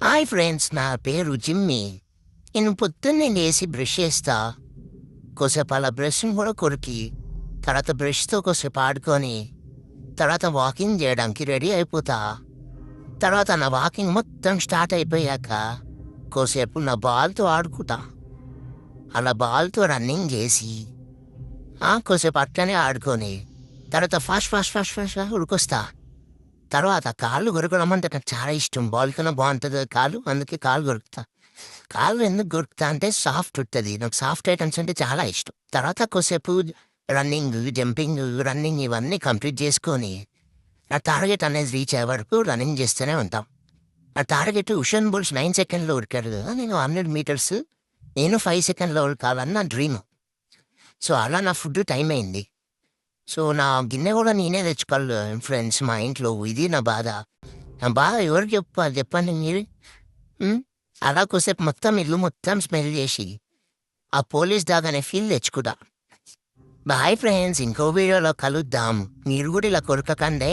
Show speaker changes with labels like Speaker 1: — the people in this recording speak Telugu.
Speaker 1: హాయ్ ఫ్రెండ్స్, నా పేరు జిమ్మీ. నేను పొద్దున్నే లేసి బ్రష్ చేస్తా. కొద్దిసేపు అలా బ్రష్ని కూడా కొరికి, తర్వాత బ్రష్తో కొద్దిసేపు ఆడుకొని, తర్వాత వాకింగ్ చేయడానికి రెడీ అయిపోతా. తర్వాత నా వాకింగ్ మొత్తం స్టార్ట్ అయిపోయాక కొద్దిసేపు నా బాల్తో ఆడుకుంటా. అలా బాల్తో రన్నింగ్ చేసి కొద్దిసేపు అట్లనే ఆడుకొని, తర్వాత ఫాస్ట్ ఫాస్ట్ ఫాస్ట్ ఫాస్ట్గా ఉరికొస్తా. తర్వాత కాళ్ళు కొరకడం అంటే నాకు చాలా ఇష్టం. బాల్ కన్నా బాగుంటుంది కాలు, అందుకే కాలు కొరుకుతా. కాలు ఎందుకు కొరుకుతా అంటే సాఫ్ట్ ఉంటుంది. నాకు సాఫ్ట్ ఐటమ్స్ అంటే చాలా ఇష్టం. తర్వాత కొద్దిసేపు రన్నింగ్, జంపింగ్, రన్నింగ్ ఇవన్నీ కంప్లీట్ చేసుకొని నా టార్గెట్ అనేది రీచ్ అయ్యే వరకు రన్నింగ్ చేస్తూనే ఉంటాం. నా టార్గెట్ ఉషేన్ బోల్ట్ 9 సెకండ్లో ఉరికాడు కదా, నేను 100 మీటర్స్ నేను 5 సెకండ్లో ఉరకాలని నా డ్రీమ్. సో అలా నా ఫుడ్ టైం అయింది. సో నా గిన్నె కూడా నేనే తెచ్చుకోవాలి ఫ్రెండ్స్ మా ఇంట్లో. ఇది నా బాధ. నా బాధ ఎవరికి చెప్పాలి చెప్పండి మీరు? అలా కొద్దిసేపు మొత్తం ఇల్లు మొత్తం స్మెల్ చేసి ఆ పోలీస్ డాగ్ అనే ఫీల్ తెచ్చుకుంటా. బాయ్ ఫ్రెండ్స్, ఇంకో వీడియోలో కలుద్దాం. మీరు కూడా ఇలా కొరకకండే.